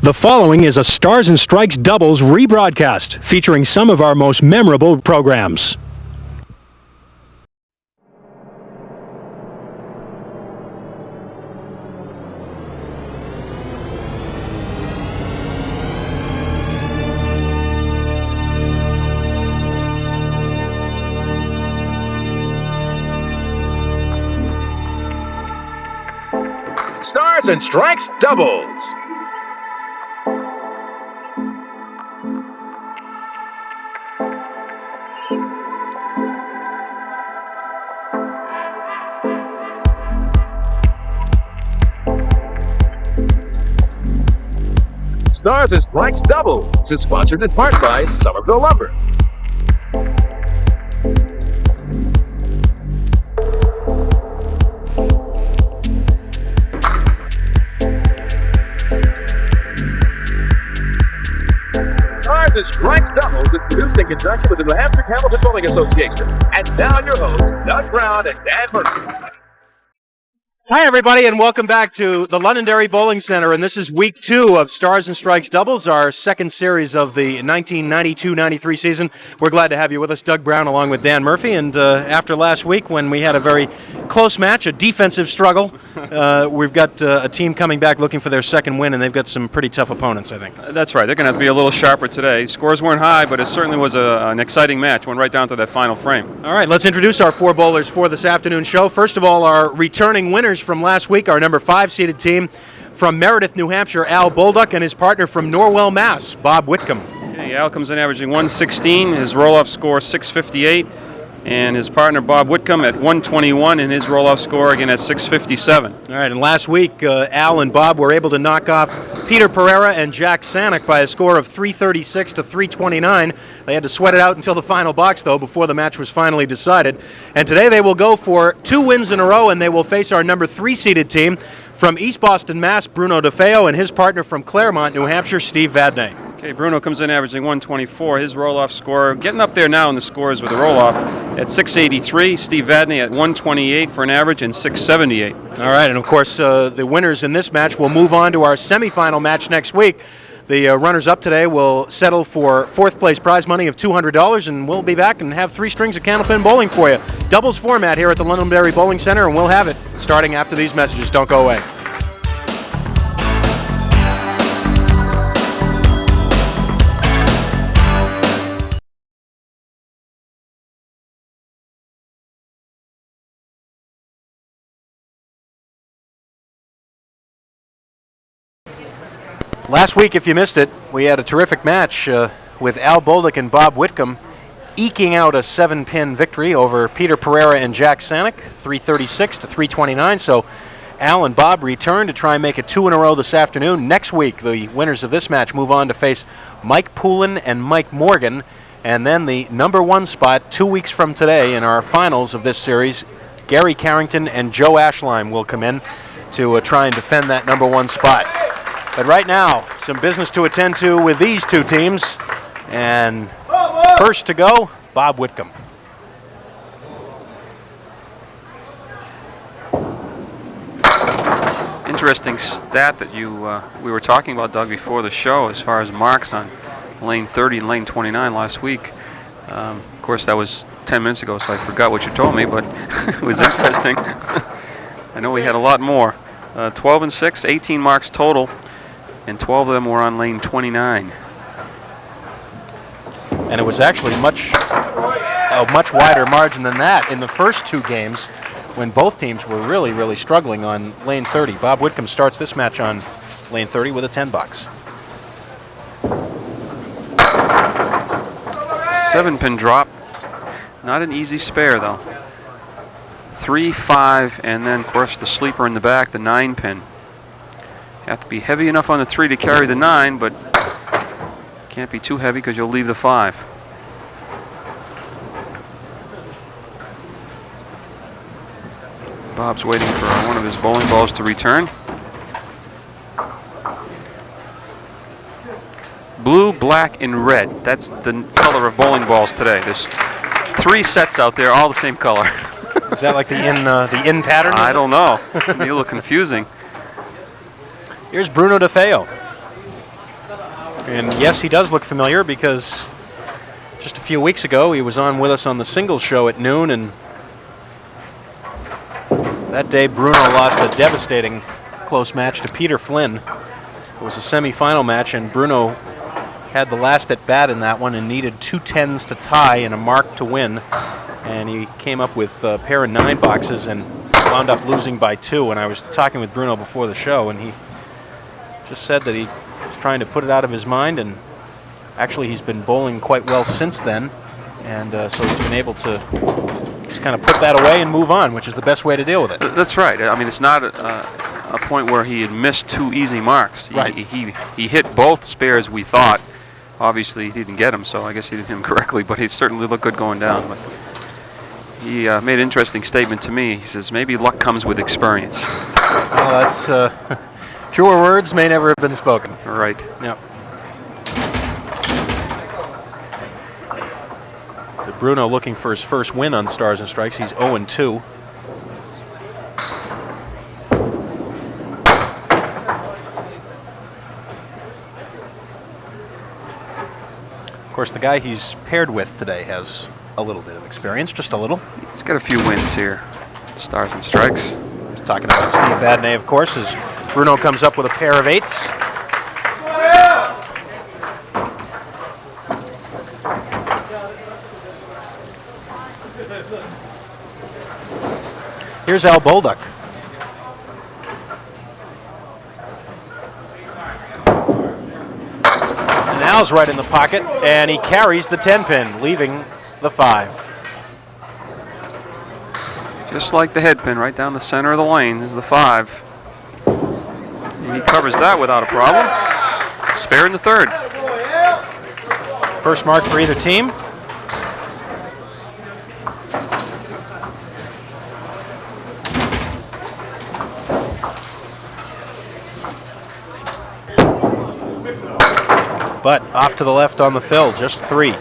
The following is a Stars and Strikes doubles rebroadcast featuring some of our most memorable programs. Stars and Strikes doubles. Stars and Strikes doubles is sponsored in part by Somerville Lumber. Stars and Strikes doubles is produced in conjunction with the New Hampshire Candlepin Bowling Association. And now your hosts, Doug Brown and Dan Murphy. Hi, everybody, and welcome back to the Londonderry Bowling Center. And this is week 2 of Stars and Strikes doubles, our second series of the 1992-93 season. We're glad to have you with us, Doug Brown, along with Dan Murphy. And after last week, when we had a very close match, a defensive struggle, we've got a team coming back looking for their second win, and they've got some pretty tough opponents, I think. That's right. They're going to have to be a little sharper today. Scores weren't high, but it certainly was an exciting match. Went right down to that final frame. All right, let's introduce our 4 bowlers for this afternoon show. First of all, our returning winners from last week, our number 5 seeded team from Meredith, New Hampshire, Al Bolduc, and his partner from Norwell, Mass, Bob Whitcomb. Okay, Al comes in averaging 116, his roll-off score 658, and his partner Bob Whitcomb at 121, and his roll-off score again at 657. All right, and last week, Al and Bob were able to knock off Peter Pereira and Jack Sanick by a score of 336 to 329. They had to sweat it out until the final box, though, before the match was finally decided. And today they will go for 2 wins in a row, and they will face our number 3 seeded team from East Boston, Mass, Bruno DeFeo, and his partner from Claremont, New Hampshire, Steve Vadney. Okay, Bruno comes in averaging 124. His roll-off score, getting up there now in the scores with the roll-off, at 683. Steve Vadney at 128 for an average and 678. All right, and of course, the winners in this match will move on to our semifinal match next week. The runners-up today will settle for 4th place prize money of $200, and we'll be back and have 3 strings of Candlepin bowling for you. Doubles format here at the Londonderry Bowling Center, and we'll have it starting after these messages. Don't go away. Last week, if you missed it, we had a terrific match with Al Bolduc and Bob Whitcomb eking out a 7-pin victory over Peter Pereira and Jack Sanick, 336 to 329. So Al and Bob return to try and make it 2 in a row this afternoon. Next week, the winners of this match move on to face Mike Poulin and Mike Morgan. And then the number 1 spot 2 weeks from today in our finals of this series, Gary Carrington and Joe Ashline will come in to try and defend that number 1 spot. But right now, some business to attend to with these 2 teams. And first to go, Bob Whitcomb. Interesting stat that we were talking about, Doug, before the show as far as marks on lane 30 and lane 29 last week. Of course, that was 10 minutes ago, so I forgot what you told me, but it was interesting. I know we had a lot more. 12 and 6, 18 marks total, and 12 of them were on lane 29. And it was actually a much wider margin than that in the first 2 games when both teams were really, really struggling on lane 30. Bob Whitcomb starts this match on lane 30 with a $10. 7-pin drop. Not an easy spare, though. 3, 5, and then, of course, the sleeper in the back, the 9-pin. You have to be heavy enough on the 3 to carry the 9, but can't be too heavy because you'll leave the 5. Bob's waiting for one of his bowling balls to return. Blue, black, and red. That's the color of bowling balls today. There's 3 sets out there, all the same color. Is that like the in pattern? I don't know. It'd be a little confusing. Here's Bruno DeFeo. And yes, he does look familiar because just a few weeks ago he was on with us on the singles show at noon, and that day Bruno lost a devastating close match to Peter Flynn. It was a semi-final match, and Bruno had the last at bat in that one and needed 2 10s to tie and a mark to win. And he came up with a pair of 9 boxes and wound up losing by 2. And I was talking with Bruno before the show, and he just said that he was trying to put it out of his mind, and actually he's been bowling quite well since then. And so he's been able to just kind of put that away and move on, which is the best way to deal with it. That's right. I mean, it's not a point where he had missed 2 easy marks. Right. He hit both spares, we thought. Obviously, he didn't get him, so I guess he didn't hit him correctly, but he certainly looked good going down. But he made an interesting statement to me. He says, maybe luck comes with experience. Well, that's truer words may never have been spoken. Right. Yep. Bruno looking for his first win on Stars and Strikes. He's 0-2. Of course, the guy he's paired with today has a little bit of experience, just a little. He's got a few wins here. Stars and Strikes. He's talking about Steve Vadney, of course, as Bruno comes up with a pair of 8s. Here's Al Bolduc. And Al's right in the pocket, and he carries the 10-pin, leaving the 5. Just like the head pin, right down the center of the lane is the 5. And he covers that without a problem. Spare in the 3rd. First mark for either team. But off to the left on the fill, just 3.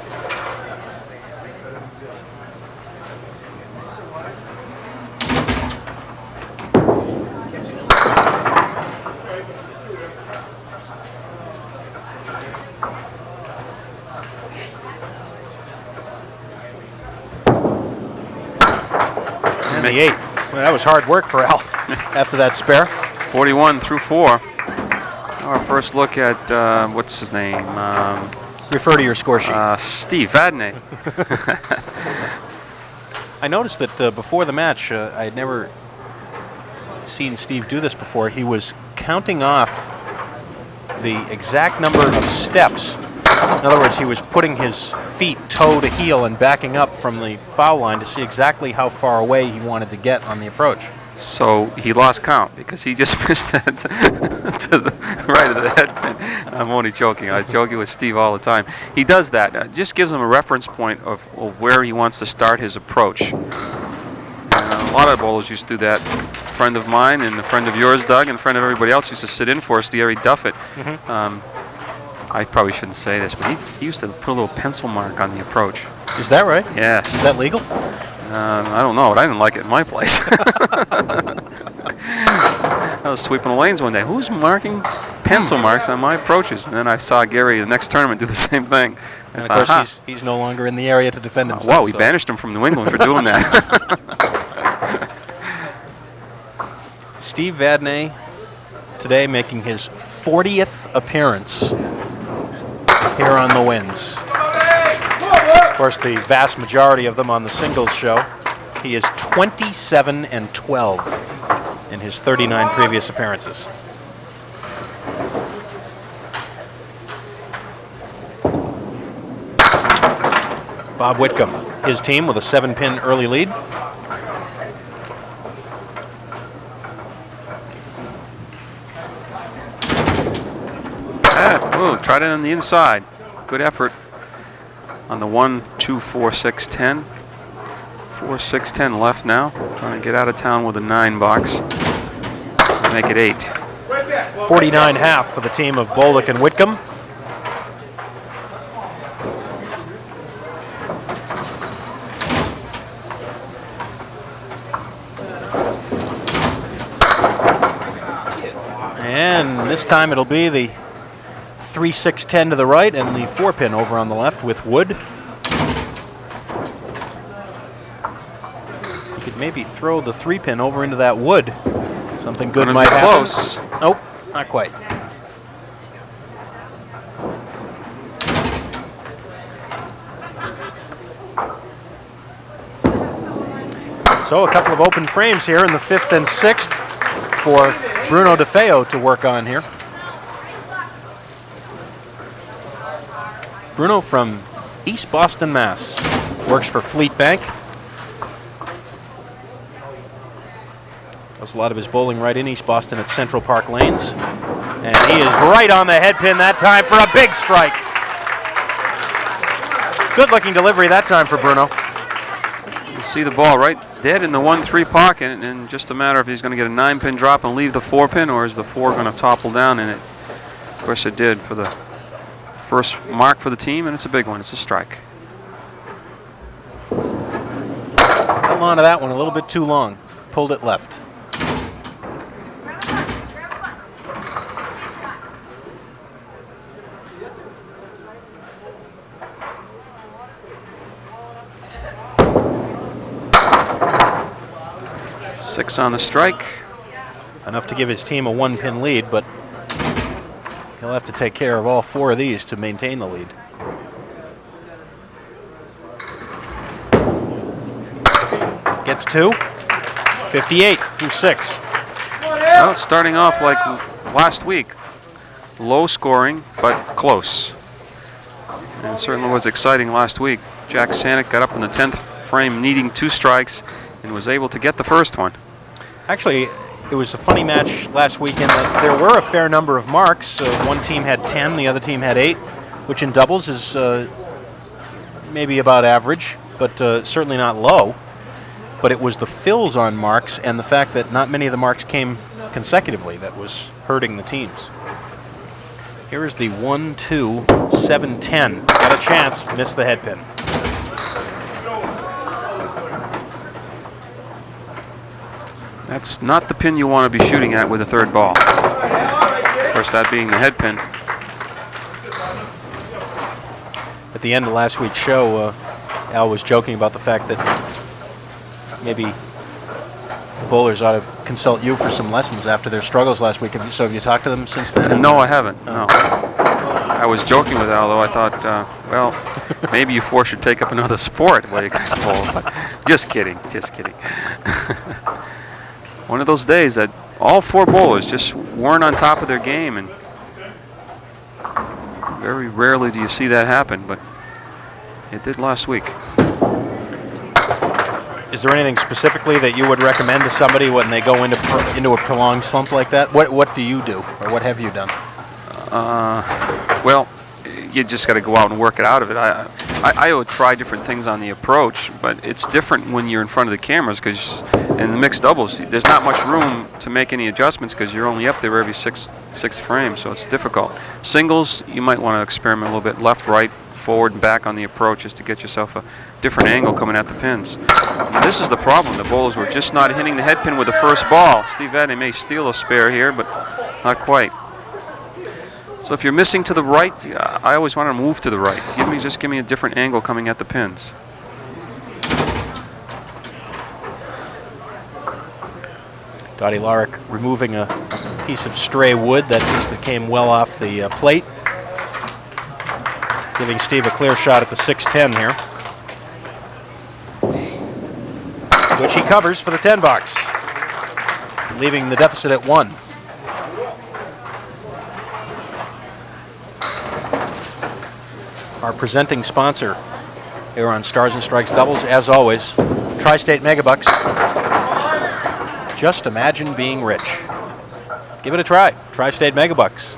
And the 8. Well, that was hard work for Al after that spare. 41 through 4. Our first look at, what's his name? Refer to your score sheet. Steve Vadney. I noticed that before the match, I had never seen Steve do this before. He was counting off the exact number of steps. In other words, he was putting his feet toe to heel and backing up from the foul line to see exactly how far away he wanted to get on the approach. So he lost count because he just missed that to the right of the head pin. I'm only joking. I joke with Steve all the time. He does that. Just gives him a reference point of where he wants to start his approach. A lot of bowlers used to do that. A friend of mine and a friend of yours, Doug, and a friend of everybody else used to sit in for us, Gary Duffett. I probably shouldn't say this, but he used to put a little pencil mark on the approach. Is that right? Yes. Is that legal? I don't know, but I didn't like it in my place. I was sweeping the lanes one day. Who's marking pencil marks on my approaches? And then I saw Gary the next tournament do the same thing. And of course, he's no longer in the area to defend himself. Well, we banished him from New England for doing that. Steve Vadney today making his 40th appearance here on the Winds. Of course, the vast majority of them on the singles show. He is 27-12 in his 39 previous appearances. Bob Whitcomb, his team with a 7-pin early lead. Tried it on the inside. Good effort on the 1, 2, 4, 6, 10. 4, 6, 10 left now. Trying to get out of town with a 9 box. Make it 8. 49.5 for the team of Bolduc and Whitcomb. And this time it'll be the 3-6-10 to the right and the 4-pin over on the left with wood. You could maybe throw the 3-pin over into that wood. Something good might happen. Close. Nope, not quite. So a couple of open frames here in the 5th and 6th for Bruno DeFeo to work on here. Bruno from East Boston, Mass. Works for Fleet Bank. Does a lot of his bowling right in East Boston at Central Park Lanes. And he is right on the head pin that time for a big strike. Good looking delivery that time for Bruno. You see the ball right dead in the 1-3 pocket, and just a matter if he's going to get a 9-pin drop and leave the 4-pin, or is the 4 going to topple down in it? Of course it did for the first mark for the team, and it's a big one. It's a strike. Held on to that one a little bit too long. Pulled it left. Six on the strike. Enough to give his team a 1-pin lead, but he'll have to take care of all 4 of these to maintain the lead. Gets 2. 58 through 6. Well, starting off like last week. Low scoring, but close. And it certainly was exciting last week. Jack Sanek got up in the 10th frame needing 2 strikes and was able to get the first one. Actually, it was a funny match last weekend. There were a fair number of marks. One team had 10, the other team had 8, which in doubles is maybe about average, but certainly not low. But it was the fills on marks and the fact that not many of the marks came consecutively that was hurting the teams. Here is the 1-2, 7-10. Got a chance, missed the head pin. That's not the pin you want to be shooting at with a third ball. Of course, that being the head pin. At the end of last week's show, Al was joking about the fact that maybe bowlers ought to consult you for some lessons after their struggles last week. So have you talked to them since then? No, I haven't. No. I was joking with Al, though. I thought, well, maybe you 4 should take up another sport when it comes to bowling. Just kidding. Just kidding. One of those days that all 4 bowlers just weren't on top of their game, and very rarely do you see that happen, but it did last week. Is there anything specifically that you would recommend to somebody when they go into a prolonged slump like that? What do you do, or what have you done? Well, you just got to go out and work it out of it. I would try different things on the approach, but it's different when you're in front of the cameras, because in the mixed doubles, there's not much room to make any adjustments because you're only up there every sixth frame, so it's difficult. Singles, you might want to experiment a little bit left, right, forward, and back on the approach just to get yourself a different angle coming at the pins. And this is the problem. The bowlers were just not hitting the head pin with the first ball. Steve Vadney may steal a spare here, but not quite. So if you're missing to the right, I always want to move to the right. Just give me a different angle coming at the pins. Dottie Larick removing a piece of stray wood that came well off the plate. Giving Steve a clear shot at the 6-10 here, which he covers for the 10 box, leaving the deficit at 1. Our presenting sponsor here on Stars and Strikes Doubles, as always, Tri-State Megabucks. Just imagine being rich. Give it a try. Tri-State Megabucks.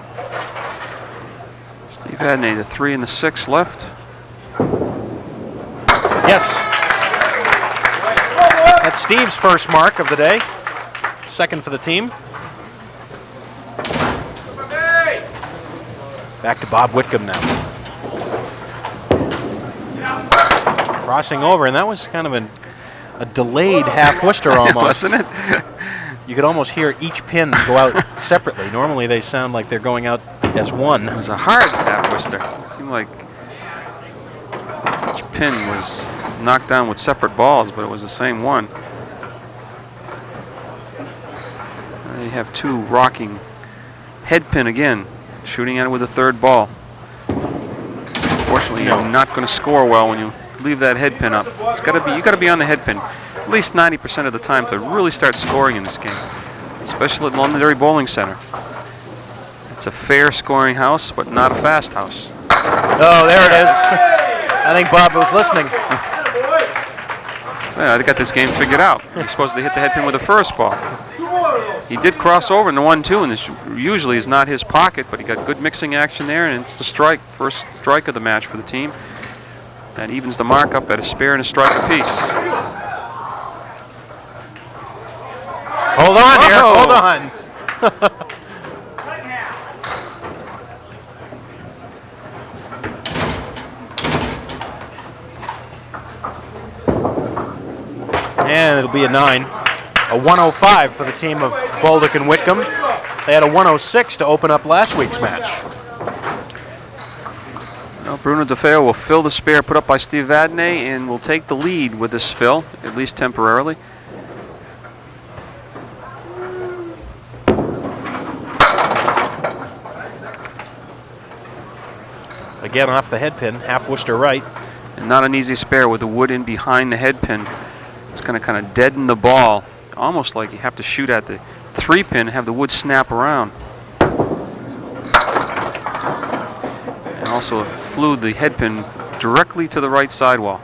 Steve Vadney, the 3 and the 6 left. Yes. That's Steve's first mark of the day. Second for the team. Back to Bob Whitcomb now. Crossing over, and that was kind of a delayed half Worcester almost. Wasn't it? You could almost hear each pin go out separately. Normally they sound like they're going out as 1. It was a hard half Worcester. It seemed like each pin was knocked down with separate balls, but it was the same one. They have 2 rocking head pin again, shooting at it with a 3rd ball. Fortunately, you're not going to score well when you leave that head pin up. It's got to be, you got to be on the head pin at least 90% of the time to really start scoring in this game, especially at Londonderry Bowling Center. It's a fair scoring house, but not a fast house. Oh, there it is. I think Bob was listening. Yeah, they got this game figured out. You're supposed to hit the head pin with the first ball. He did cross over in the 1-2, and this usually is not his pocket, but he got good mixing action there, and it's the strike, first strike of the match for the team. That evens the mark up at a spare and a strike apiece. Hold on here, hold on. And it'll be a 9. A 105 for the team of Bolduc and Whitcomb. They had a 106 to open up last week's match. Well, Bruno DeFeo will fill the spare put up by Steve Vadney and will take the lead with this fill, at least temporarily. Again off the head pin, half Worcester right. And not an easy spare with the wood in behind the head pin. It's going to kind of deaden the ball, almost like you have to shoot at the 3 pin and have the wood snap around. And also it flew the head pin directly to the right sidewall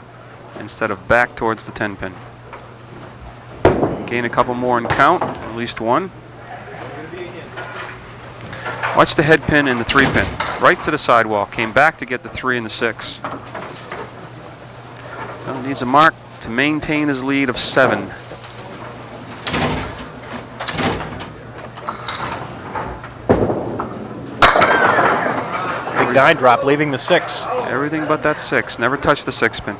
instead of back towards the 10 pin. Gain a couple more and count, at least 1. Watch the head pin and the 3 pin, right to the sidewall. Came back to get the 3 and the 6. Well, needs a mark to maintain his lead of 7. Big 9 drop, leaving the 6. Everything but that 6. Never touch the 6 pin.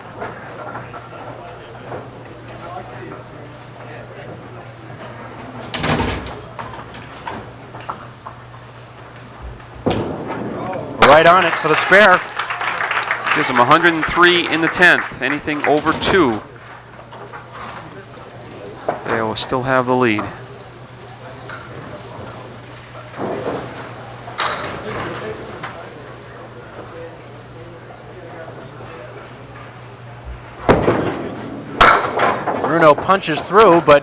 Right on it for the spare. Gives him 103 in the 10th. Anything over 2, they will still have the lead. Bruno punches through, but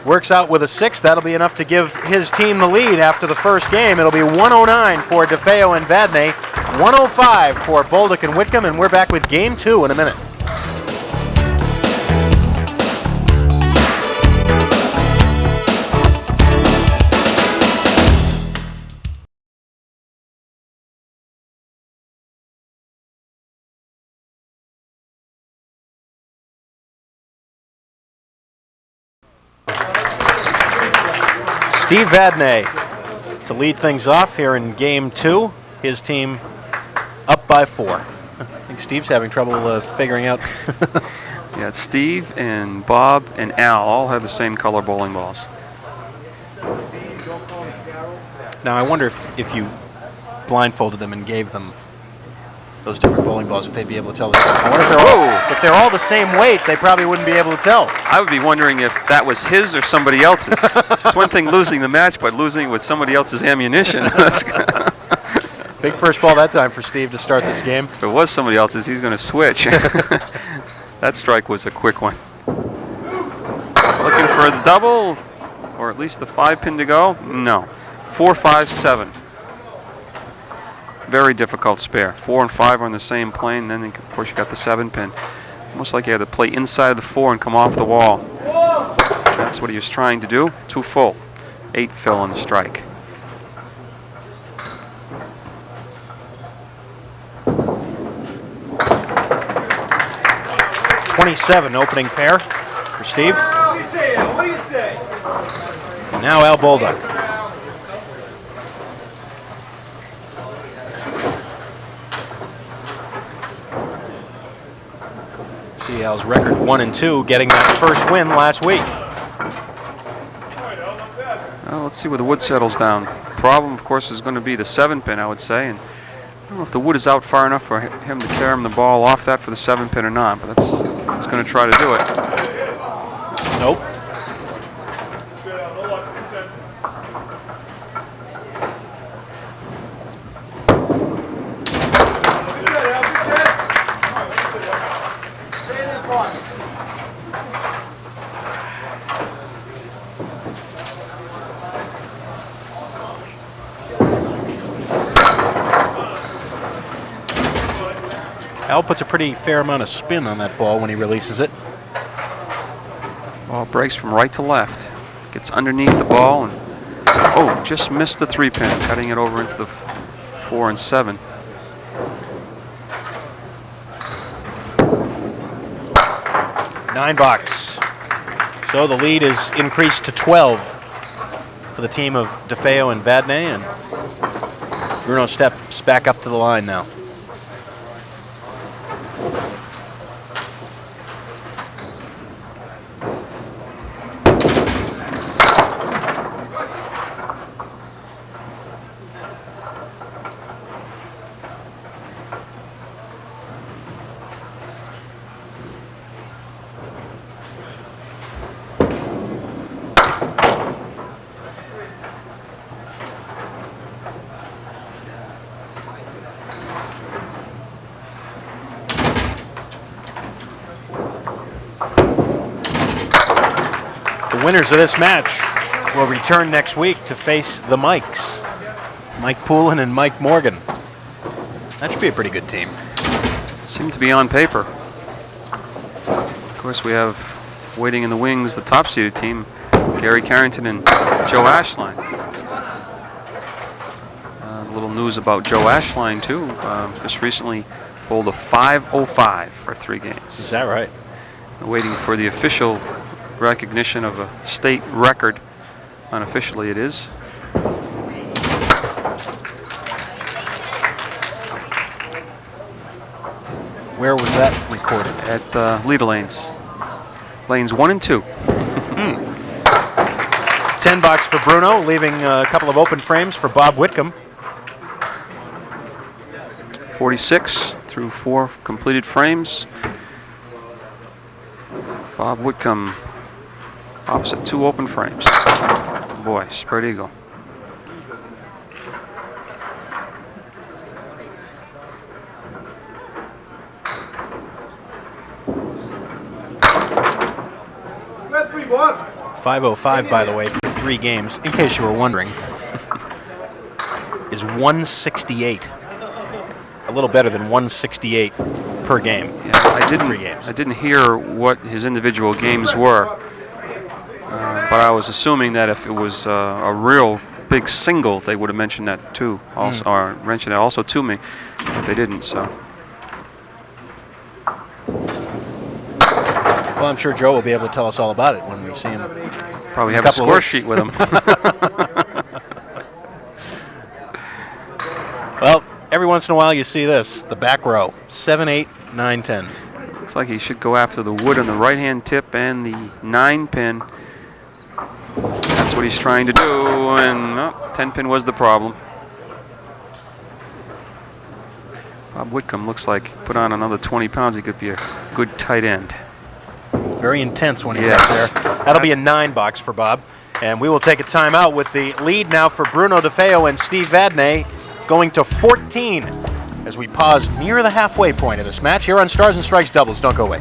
works out with a 6. That'll be enough to give his team the lead after the first game. It'll be 109 for DeFeo and Vadney, 105 for Bolduc and Whitcomb, and we're back with game 2 in a minute. Steve Vadney to lead things off here in game 2. His team up by 4. I think Steve's having trouble figuring out. Yeah, it's Steve and Bob and Al all have the same color bowling balls. Now I wonder if you blindfolded them and gave them those different bowling balls, if they'd be able to tell the difference. I wonder if they're all the same weight, they probably wouldn't be able to tell. I would be wondering if that was his or somebody else's. It's one thing losing the match, but losing with somebody else's ammunition. Big first ball that time for Steve to start this game. If it was somebody else's, he's going to switch. That strike was a quick one. Looking for the double, or at least the 5 pin to go? No. 4, 5, 7. Very difficult spare. 4 and 5 are on the same plane, then of course you got the 7 pin. Almost like you had to play inside the 4 and come off the wall. That's what he was trying to do. 2 full. 8 fill on the strike. .27 opening pair for Steve. What do you say? What do you say? And now Al Bolduc. See Al's record 1 and 2, getting that first win last week. Well, let's see where the wood settles down. problem, of course, is going to be the 7-pin, I would say. And I don't know if the wood is out far enough for him to carry the ball off that for the 7-pin or not, but he's going to try to do it. Nope. Al puts a pretty fair amount of spin on that ball when he releases it. Ball breaks from right to left. Gets underneath the ball and, oh, just missed the 3-pin, cutting it over into the 4 and 7. Nine box. So the lead is increased to 12 for the team of DeFeo and Vadney, and Bruno steps back up to the line now. The winners of this match will return next week to face the Mikes. Mike Poulin and Mike Morgan. That should be a pretty good team. Seem to be on paper. Of course, we have waiting in the wings the top-seeded team, Gary Carrington and Joe Ashline. A little news about Joe Ashline, too. Just recently bowled a 505 for 3 games. Is that right? Waiting for the official recognition of a state record. Unofficially, it is. Where was that recorded? At Leader Lanes. Lanes 1 and 2. 10 box for Bruno, leaving a couple of open frames for Bob Whitcomb. 46 through 4 completed frames. Bob Whitcomb opposite 2 open frames. Boy, spread eagle. Got 3, Bob. 505, by the way, for 3 games, in case you were wondering, is 168. A little better than 168 per game. Yeah, I didn't hear what his individual games were, but I was assuming that if it was a real big single, they would have mentioned that too, also, or mentioned it also to me, but they didn't. So. Well, I'm sure Joe will be able to tell us all about it when we see him. Probably have a score sheet with him. Well, every once in a while you see this, the back row, 7, 8, 9, 10. Looks like he should go after the wood on the right-hand tip and the 9-pin. That's what he's trying to do, and 10-pin was the problem. Bob Whitcomb looks like put on another 20 pounds. He could be a good tight end. Very intense when he's up there. That'll be a 9 box for Bob. And we will take a timeout with the lead now for Bruno DeFeo and Steve Vadney going to 14 as we pause near the halfway point of this match here on Stars and Strikes Doubles. Don't go away.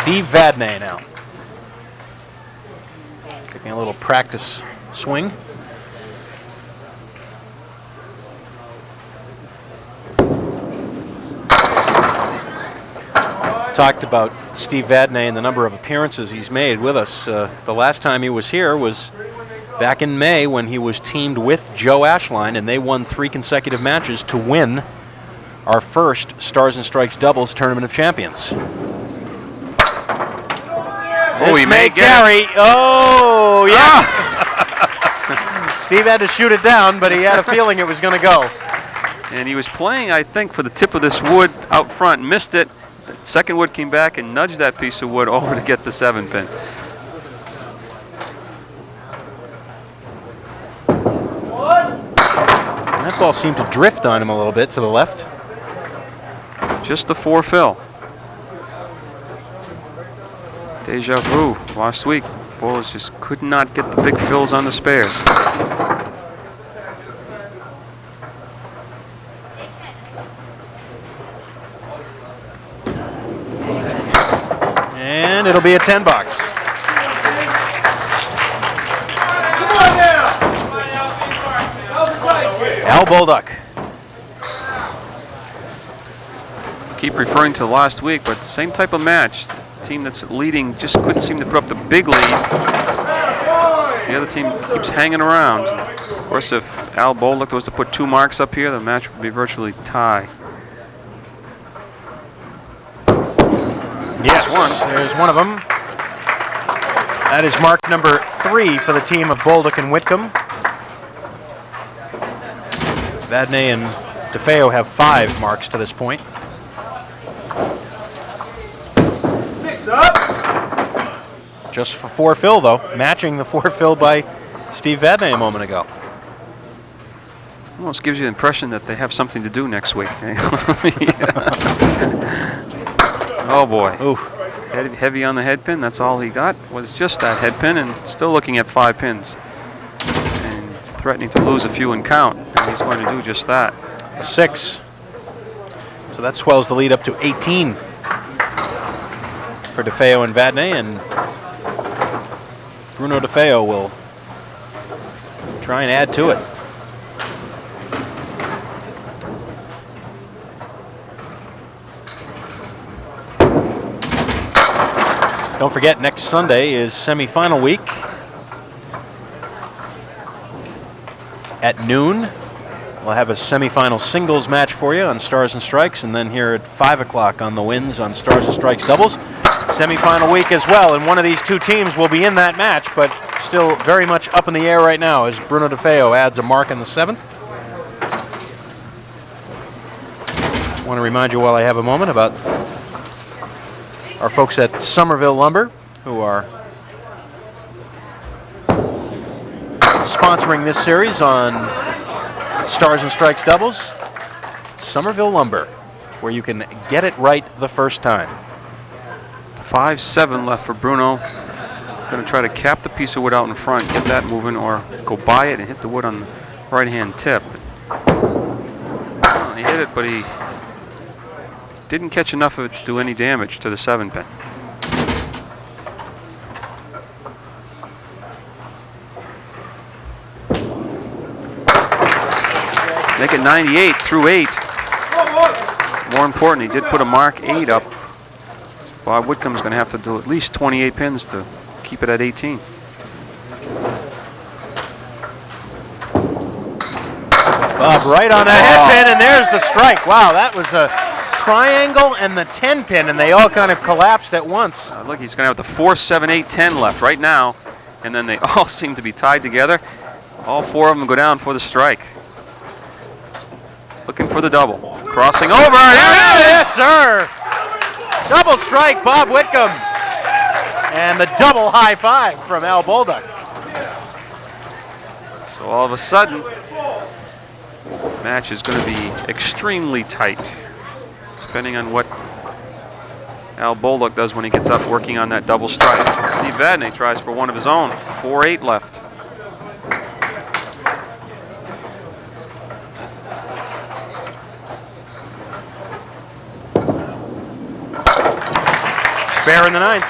Steve Vadney now. Taking a little practice swing. Talked about Steve Vadney and the number of appearances he's made with us. The last time he was here was back in May when he was teamed with Joe Ashline, and they won 3 consecutive matches to win our first Stars and Strikes Doubles Tournament of Champions. This he may may get carry. Oh, yes. Steve had to shoot it down, but he had a feeling it was going to go. And he was playing, I think, for the tip of this wood out front, missed it. Second wood came back and nudged that piece of wood over to get the 7-pin. That ball seemed to drift on him a little bit to the left. Just the 4 fill. Deja vu last week. Bowlers just could not get the big fills on the spares. And it'll be a 10 box. Al Bolduc. Keep referring to last week, but same type of match. The team that's leading just couldn't seem to put up the big lead. The other team keeps hanging around. Of course, if Al Bolduc was to put 2 marks up here, the match would be virtually tie. Yes, there's one of them. That is mark number 3 for the team of Bolduc and Whitcomb. Vadney and DeFeo have 5 marks to this point. Mix up. Just for 4 fill, though, matching the 4 fill by Steve Vadney a moment ago. Almost gives you the impression that they have something to do next week. Oh boy. Ooh. Heavy on the head pin. That's all he got was just that head pin, and still looking at 5 pins. And threatening to lose a few and count. And he's going to do just that. 6. So that swells the lead up to 18 for DeFeo and Vadney, and Bruno DeFeo will try and add to it. Don't forget, next Sunday is semifinal week at noon. We'll have a semifinal singles match for you on Stars and Strikes, and then here at 5 o'clock on the Wins on Stars and Strikes doubles. Semifinal week as well, and one of these 2 teams will be in that match, but still very much up in the air right now as Bruno DeFeo adds a mark in the 7th. I want to remind you while I have a moment about our folks at Somerville Lumber, who are sponsoring this series on Stars and Strikes doubles. Somerville Lumber, where you can get it right the first time. 5-7 left for Bruno. Going to try to cap the piece of wood out in front, get that moving, or go by it and hit the wood on the right-hand tip. Well, he hit it, but he didn't catch enough of it to do any damage to the 7-pin. Make it 98 through 8. More important, he did put a mark 8 up. Bob Whitcomb's going to have to do at least 28 pins to keep it at 18. Bob right on that head pin, and there's the strike. Wow, that was a triangle and the 10 pin, and they all kind of collapsed at once. Look, he's going to have the 4, 7, 8, 10 left right now, and then they all seem to be tied together. All 4 of them go down for the strike. Looking for the double. Crossing over. There it is! Yes, sir! Double strike, Bob Whitcomb. And the double high 5 from Al Bolduc. So all of a sudden, the match is going to be extremely tight, depending on what Al Bolduc does when he gets up working on that double strike. Steve Vadney tries for one of his own. 4-8 left. Spare in the 9th.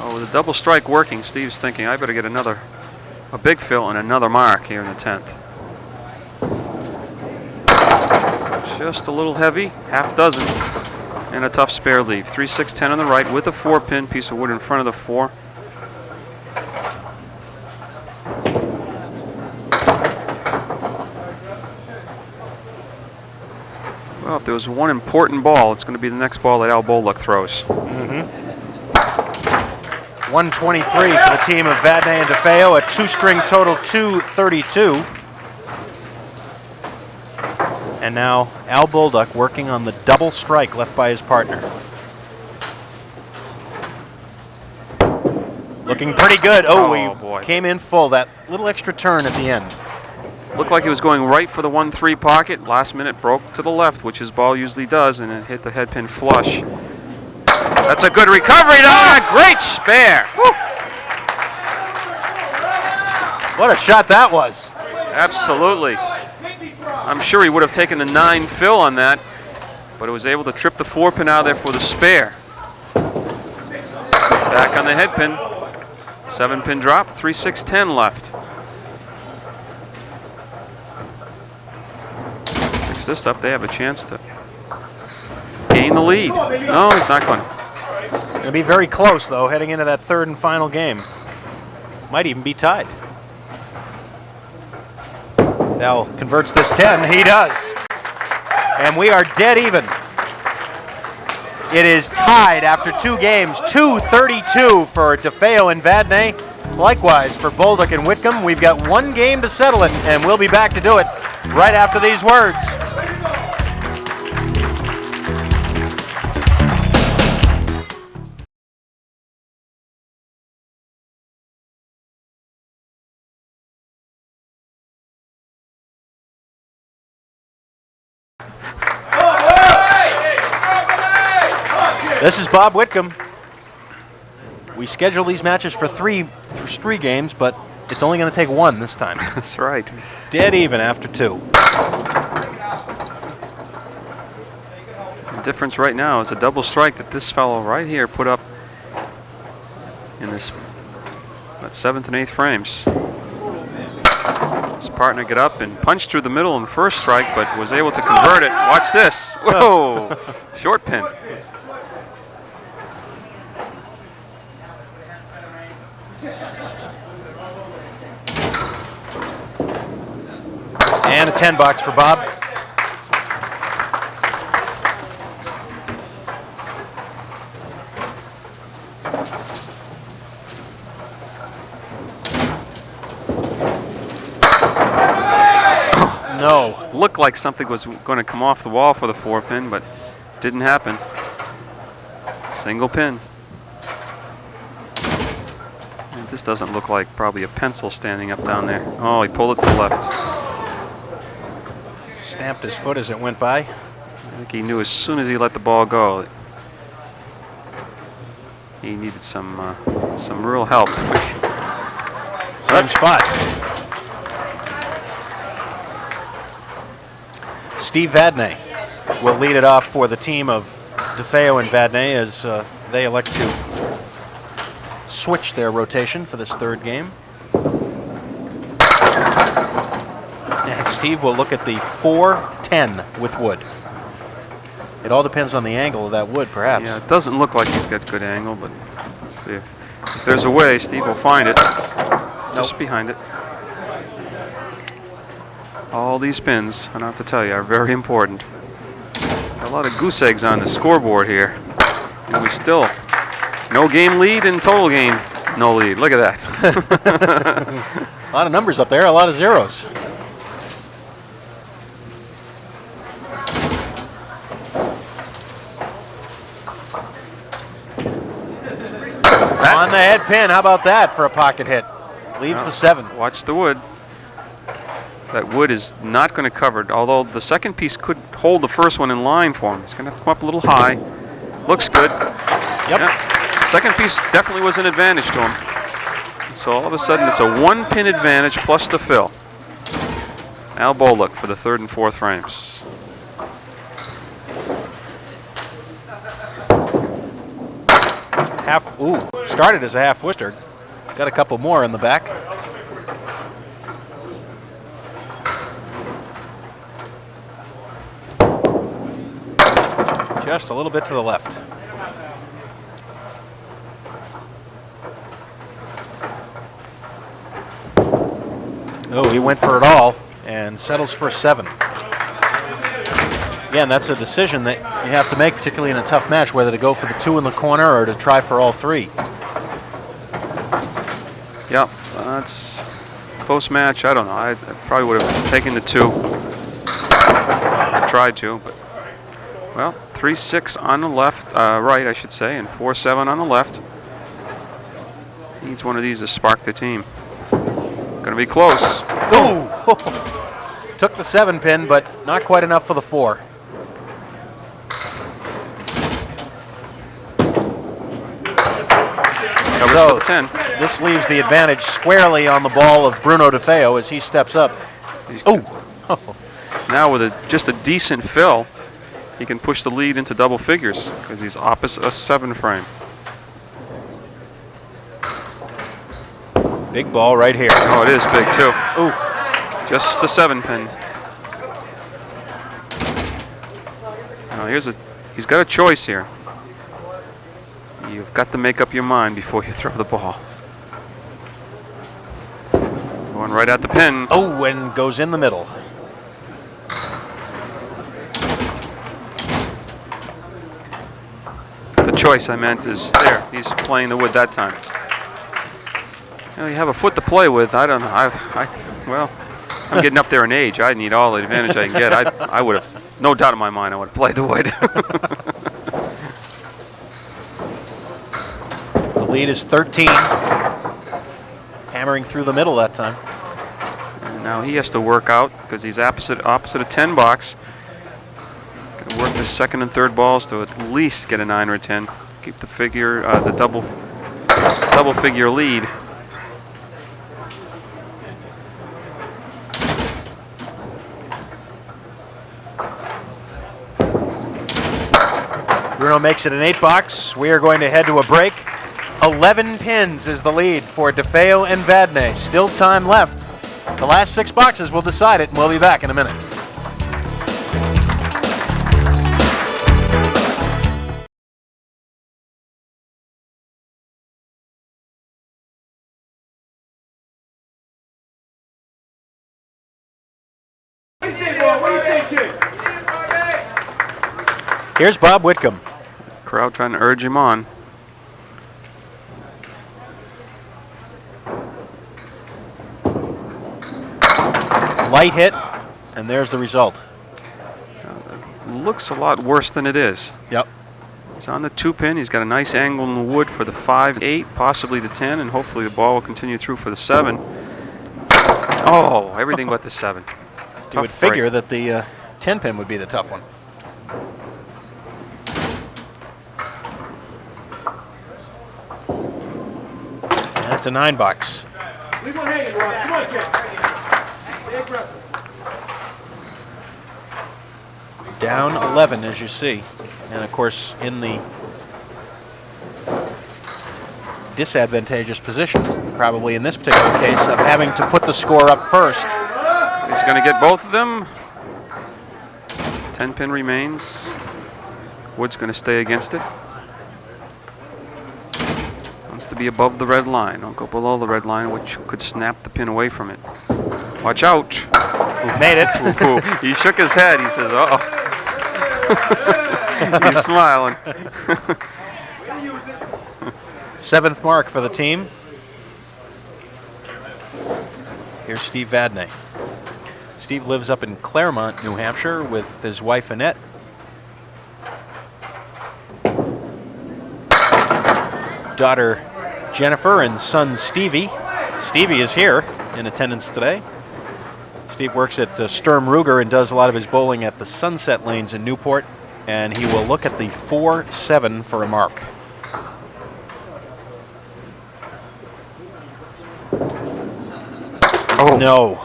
Oh, with a double strike working, Steve's thinking, I better get a big fill and another mark here in the 10th. Just a little heavy, half dozen, and a tough spare leave. 3, 6, 10 on the right with a 4-pin piece of wood in front of the 4. Well, if there was one important ball, it's going to be the next ball that Al Bolduc throws. 123 for the team of Vadney and DeFeo, a two-string total 232. And now Al Bolduc working on the double strike left by his partner. Looking pretty good. Oh, he boy. Came in full. That little extra turn at the end. Looked like he was going right for the 1-3 pocket. Last minute broke to the left, which his ball usually does, and it hit the head pin flush. That's a good recovery. Great spare. Woo. What a shot that was. Absolutely. I'm sure he would have taken the 9 fill on that, but it was able to trip the 4-pin out of there for the spare. Back on the head pin. 7-pin drop, 3-6-10 left. Fix this up, they have a chance to gain the lead. No, he's not going to. Going to be very close, though, heading into that third and final game. Might even be tied. Al converts this 10. He does. And we are dead even. It is tied after 2 games, 232 for DeFeo and Vadney. Likewise for Bolduc and Whitcomb. We've got 1 game to settle it, and we'll be back to do it right after these words. This is Bob Whitcomb. We schedule these matches for three games, but it's only going to take 1 this time. That's right. Dead even after 2. The difference right now is a double strike that this fellow right here put up in this 7th and 8th frames. His partner got up and punched through the middle in the first strike, but was able to convert it. Watch this. Whoa! Short pin. And a 10 bucks for Bob. No. Looked like something was going to come off the wall for the 4-pin, but didn't happen. Single pin. And this doesn't look like probably a pencil standing up down there. Oh, he pulled it to the left. Stamped his foot as it went by. I think he knew as soon as he let the ball go, he needed some real help. Same spot. Steve Vadney will lead it off for the team of DeFeo and Vadney as they elect to switch their rotation for this third game. And Steve will look at the 4-10 with wood. It all depends on the angle of that wood, perhaps. Yeah, it doesn't look like he's got good angle, but let's see. If there's a way, Steve will find it. Just behind it. All these pins, I don't have to tell you, are very important. A lot of goose eggs on the scoreboard here. And we still, no game lead and total game, no lead. Look at that. A lot of numbers up there, a lot of zeros. On the head pin, how about that for a pocket hit? Leaves the 7. Watch the wood. That wood is not going to cover it, although the second piece could hold the first one in line for him. He's going to have to come up a little high. Looks good. Yep. Yeah. Second piece definitely was an advantage to him. So all of a sudden it's a 1-pin advantage plus the fill. Al Bolduc for the 3rd and 4th frames. Started as a half twister. Got a couple more in the back. Just a little bit to the left. Oh, he went for it all and settles for 7. again, that's a decision that you have to make, particularly in a tough match, whether to go for the 2 in the corner or to try for all 3. Yep, that's a close match. I don't know. I probably would have taken the 2. Tried to, but well, 3-6 on the left, right, I should say, and 4-7 on the left. Needs one of these to spark the team. Gonna be close. Ooh! Took the 7 pin, but not quite enough for the 4. Covers So, for the 10. this leaves the advantage squarely on the ball of Bruno DeFeo as he steps up. Oh! Now with just a decent fill, he can push the lead into double figures because he's opposite a 7 frame. Big ball right here. Oh, it is big too. Ooh. Just the 7 pin. Now he's got a choice here. You've got to make up your mind before you throw the ball. Going right at the pin. Oh, and goes in the middle. The choice I meant is there. He's playing the wood that time. You know, you have a foot to play with. I don't know. Well, I'm getting up there in age. I need all the advantage I can get. I would have, no doubt in my mind, I would have played the wood. The lead is 13. Hammering through the middle that time. And now he has to work out because he's opposite a 10 box. Gonna work the 2nd and 3rd balls to at least get a 9 or a 10. Keep the figure, the double figure lead. Bruno makes it an 8 box. We are going to head to a break. 11 pins is the lead for DeFeo and Vadney. Still time left. The last 6 boxes will decide it, and we'll be back in a minute. What do you say, boy? What do you say, kid? Here's Bob Whitcomb. Crowd trying to urge him on. Light hit, and there's the result. Looks a lot worse than it is. Yep. He's on the 2 pin. He's got a nice angle in the wood for the 5, 8, possibly the 10, and hopefully the ball will continue through for the 7. Oh, everything but the 7. You would figure that the 10 pin would be the tough one. And it's a 9 box. Leave one hanging, Rob. Come on, kid. Stay aggressive. Down 11, as you see. And of course, in the disadvantageous position, probably in this particular case, of having to put the score up first. He's going to get both of them. 10 pin remains. Wood's going to stay against it. Wants to be above the red line. Don't go below the red line, which could snap the pin away from it. Watch out. Who made it? Ooh, he shook his head. He says, uh-oh. He's smiling. 7th mark for the team. Here's Steve Vadney. Steve lives up in Claremont, New Hampshire with his wife Annette. Daughter Jennifer and son Stevie. Stevie is here in attendance today. Steve works at Sturm Ruger and does a lot of his bowling at the Sunset Lanes in Newport, and he will look at the 4-7 for a mark. Oh. No.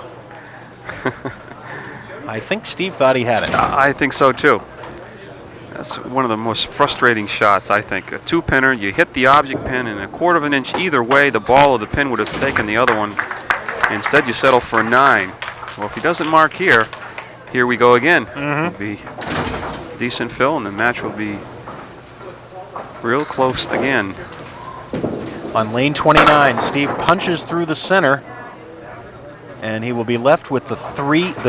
I think Steve thought he had it. I think so too. That's one of the most frustrating shots, I think. A 2-pinner, you hit the object pin in a 1/4 of an inch either way, the ball of the pin would have taken the other one. Instead, you settle for a 9. Well, if he doesn't mark here, here we go again. It'll be decent fill, and the match will be real close again. On lane 29, Steve punches through the center, and he will be left with the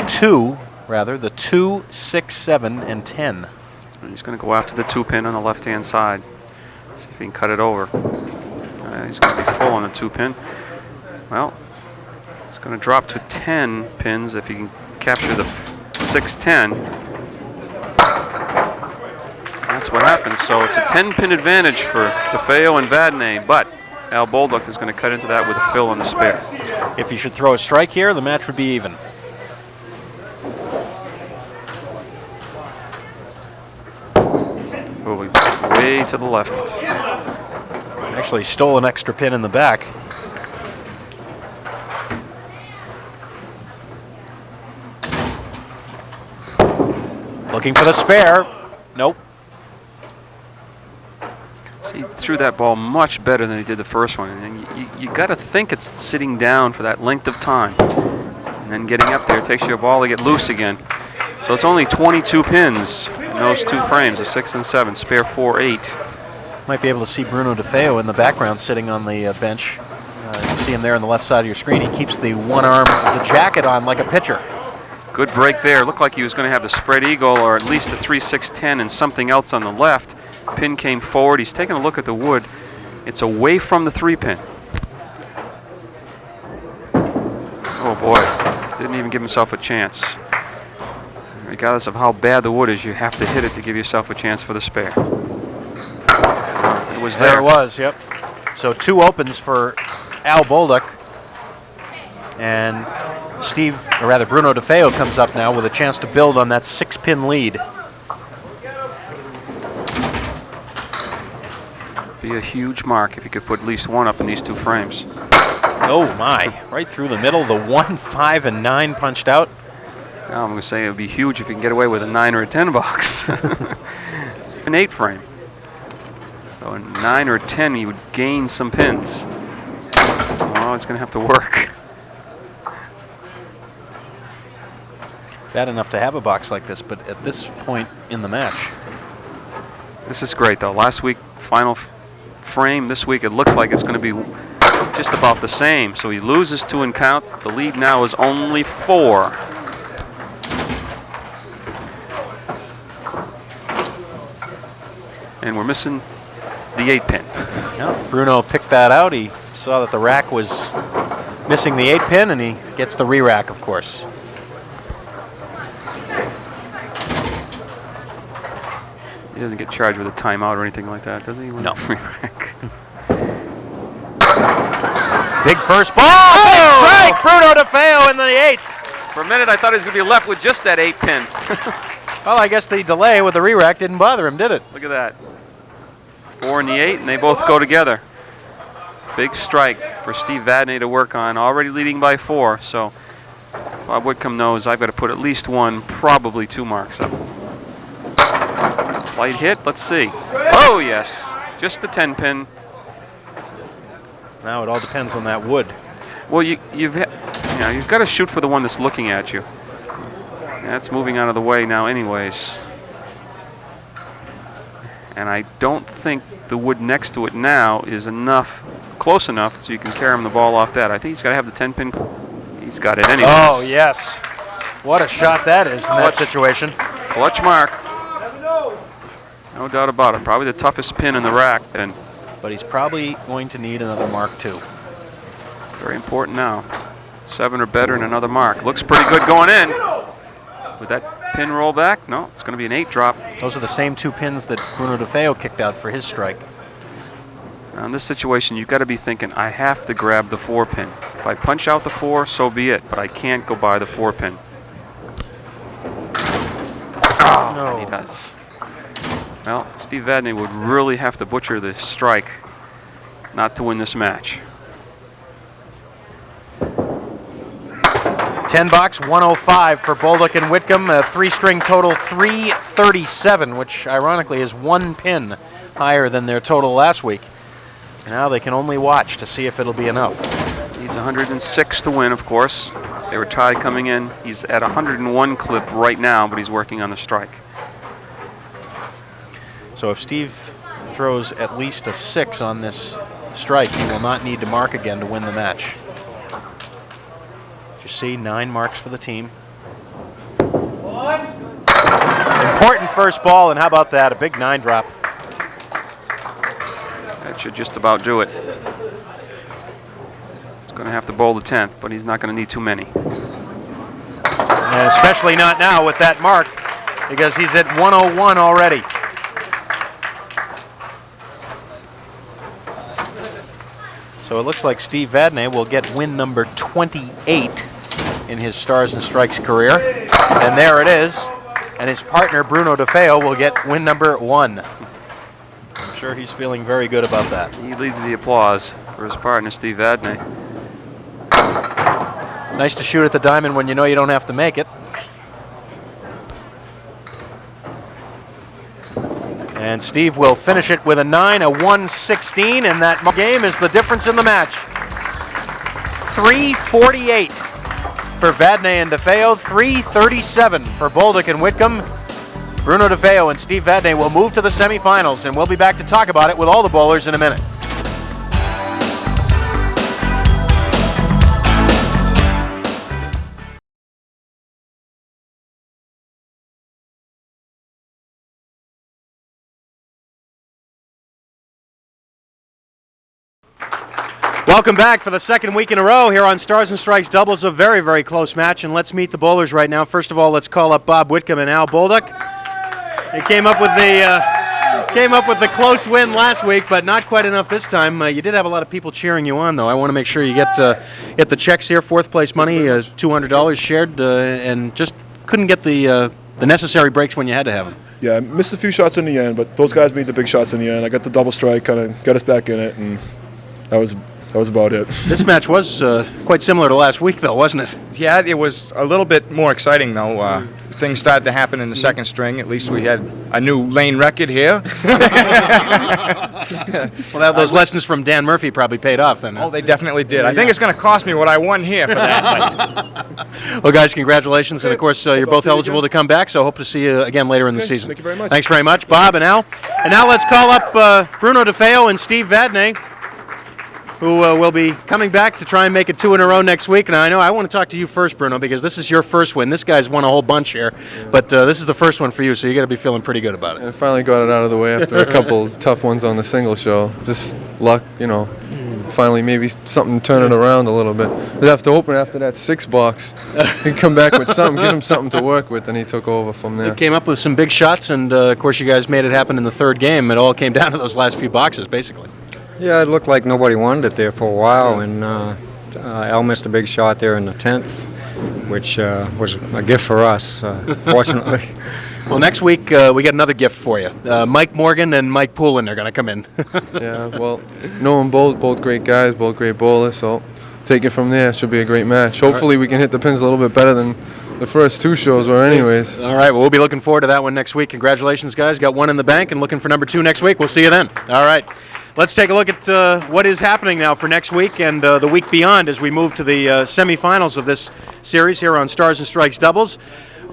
2 rather, the 2, 6, 7, and 10. And he's going to go after the 2-pin on the left-hand side. See if he can cut it over. He's going to be full on the 2-pin. Well, he's going to drop to 10 pins if he can capture the 6-10. That's what happens. So it's a 10-pin advantage for DeFeo and Vadney, but Al Bolduc is going to cut into that with a fill on the spare. If he should throw a strike here, the match would be even. Oh, way to the left. Actually stole an extra pin in the back. Looking for the spare. Nope. See, he threw that ball much better than he did the first one. And you got to think it's sitting down for that length of time. And then getting up there, it takes you a ball to get loose again. So it's only 22 pins in those 2 frames, a 6 and 7, spare 4, 8. Might be able to see Bruno DeFeo in the background sitting on the bench. You can see him there on the left side of your screen. He keeps the one arm of the jacket on like a pitcher. Good break there. Looked like he was going to have the spread eagle or at least the 3, 6, 10 and something else on the left. Pin came forward. He's taking a look at the wood. It's away from the 3-pin. Oh boy, didn't even give himself a chance. Regardless of how bad the wood is, you have to hit it to give yourself a chance for the spare. It was there. There it was, yep. So 2 opens for Al Bolduc. And Bruno DeFeo comes up now with a chance to build on that 6-pin lead. Be a huge mark if you could put at least 1 up in these 2 frames. Oh my, right through the middle, the 1, 5, and 9 punched out. Now I'm going to say it would be huge if you can get away with a 9 or a 10 box. An 8 frame. So a 9 or a 10, he would gain some pins. Well, it's going to have to work. Bad enough to have a box like this, but at this point in the match. This is great, though. Last week, final frame. This week, it looks like it's going to be just about the same. So he loses 2 in count. The lead now is only 4. And we're missing the 8-pin. Yeah, Bruno picked that out. He saw that the rack was missing the 8-pin, and he gets the re-rack, of course. He doesn't get charged with a timeout or anything like that, does he? No. Re-rack. Big first ball. Oh! Big strike. Bruno DeFeo in the 8th. For a minute, I thought he was going to be left with just that 8-pin. Well, I guess the delay with the re-rack didn't bother him, did it? Look at that. 4 and the 8, and they both go together. Big strike for Steve Vadney to work on, already leading by 4. So Bob Whitcomb knows I've got to put at least 1, probably 2 marks up. Light hit, let's see. Oh, yes. Just the 10-pin. Now it all depends on that wood. Well, you've got to shoot for the one that's looking at you. That's moving out of the way now anyways. And I don't think the wood next to it now is close enough so you can carry him the ball off that. I think he's got to have the 10-pin. He's got it anyways. Oh, yes. What a shot that is in that situation. Clutch mark. No doubt about it. Probably the toughest pin in the rack. But he's probably going to need another mark, too. Very important now. 7 or better and another mark. Looks pretty good going in. Would that pin roll back? No, it's going to be an 8 drop. Those are the same 2 pins that Bruno DeFeo kicked out for his strike. Now in this situation, you've got to be thinking, I have to grab the 4-pin. If I punch out the 4, so be it. But I can't go by the 4-pin. Oh, no. And he does. Well, Steve Vadney would really have to butcher this strike not to win this match. 10 box, 105 for Bolduc and Whitcomb. A 3-string total, 337, which ironically is 1 pin higher than their total last week. Now they can only watch to see if it'll be enough. Needs 106 to win, of course. They were tied coming in. He's at 101 clip right now, but he's working on the strike. So if Steve throws at least a 6 on this strike, he will not need to mark again to win the match. You see, 9 marks for the team. first ball, and how about that? A big 9 drop. That should just about do it. He's going to have to bowl the 10th, but he's not going to need too many. And especially not now with that mark, because he's at 101 already. So it looks like Steve Vadney will get win number 28 in his Stars and Strikes career. And there it is. And his partner, Bruno DeFeo, will get win number 1. I'm sure he's feeling very good about that. He leads the applause for his partner, Steve Vadney. Nice to shoot at the diamond when you know you don't have to make it. And Steve will finish it with a 9, a 116, and that game is the difference in the match. 348 for Vadney and DeFeo, 337 for Bolduc and Whitcomb. Bruno DeFeo and Steve Vadney will move to the semifinals, and we'll be back to talk about it with all the bowlers in a minute. Welcome back for the second week in a row here on Stars and Strikes Doubles, a very, very close match. And let's meet the bowlers right now. First of all, let's call up Bob Whitcomb and Al Bolduc. They came up with the close win last week, but not quite enough this time. You did have a lot of people cheering you on, though. I want to make sure you get the checks here. Fourth place money, $200 shared, and just couldn't get the necessary breaks when you had to have them. Yeah, I missed a few shots in the end, but those guys made the big shots in the end. I got the double strike, kind of got us back in it, and that was about it. This match was quite similar to last week, though, wasn't it? Yeah, it was a little bit more exciting, though. Things started to happen in the second string. At least we had a new lane record here. Well, those lessons from Dan Murphy probably paid off then. Huh? Oh, they definitely did. I think it's going to cost me what I won here for that. Well, guys, congratulations. And, of course, you're both eligible to come back, so hope to see you again later in the season. Thank you very much. Thanks very much, Bob and Al. And now let's call up Bruno DeFeo and Steve Vadney, who will be coming back to try and make it 2 in a row next week. And I know I want to talk to you first, Bruno, because this is your first win. This guy's won a whole bunch here, but this is the first one for you, so you got to be feeling pretty good about it. I finally got it out of the way after a couple tough ones on the single show. Just luck, finally maybe something turn it around a little bit. We'd have to open after that 6 box. He'd come back with something, give him something to work with, and he took over from there. He came up with some big shots, and of course you guys made it happen in the third game. It all came down to those last few boxes, basically. Yeah, it looked like nobody wanted it there for a while, and Al missed a big shot there in the 10th, which was a gift for us, fortunately. Well, next week we got another gift for you. Mike Morgan and Mike Poulin are going to come in. Yeah, well, know them both great guys, both great bowlers, so take it from there. It should be a great match. Hopefully we can hit the pins a little bit better than the first 2 shows were anyways. All right, well, we'll be looking forward to that one next week. Congratulations, guys. Got 1 in the bank and looking for number 2 next week. We'll see you then. All right. Let's take a look at what is happening now for next week and the week beyond as we move to the semifinals of this series here on Stars and Strikes Doubles.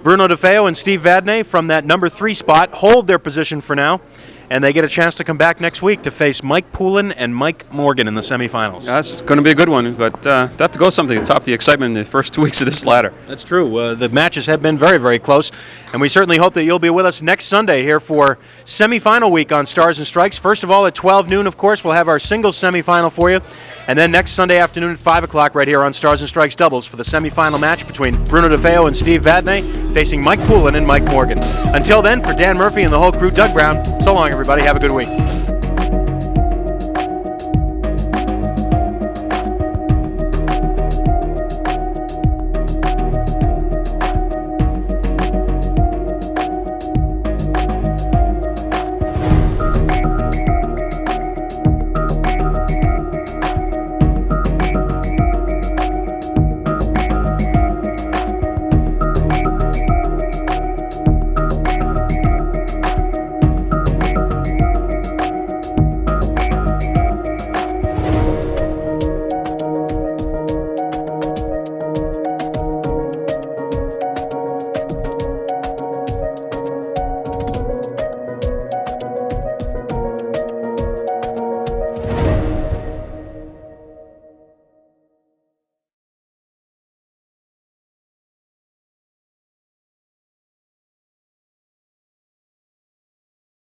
Bruno DeFeo and Steve Vadney from that number 3 spot hold their position for now, and they get a chance to come back next week to face Mike Poulin and Mike Morgan in the semifinals. That's going to be a good one, but they have to go something to top the excitement in the first 2 weeks of this ladder. That's true. The matches have been very, very close, and we certainly hope that you'll be with us next Sunday here for semifinal week on Stars and Strikes. First of all, at 12 noon, of course, we'll have our singles semifinal for you, and then next Sunday afternoon at 5 o'clock right here on Stars and Strikes Doubles for the semifinal match between Bruno DeFeo and Steve Vadney facing Mike Poulin and Mike Morgan. Until then, for Dan Murphy and the whole crew, Doug Brown, so long, everybody. Have a good week.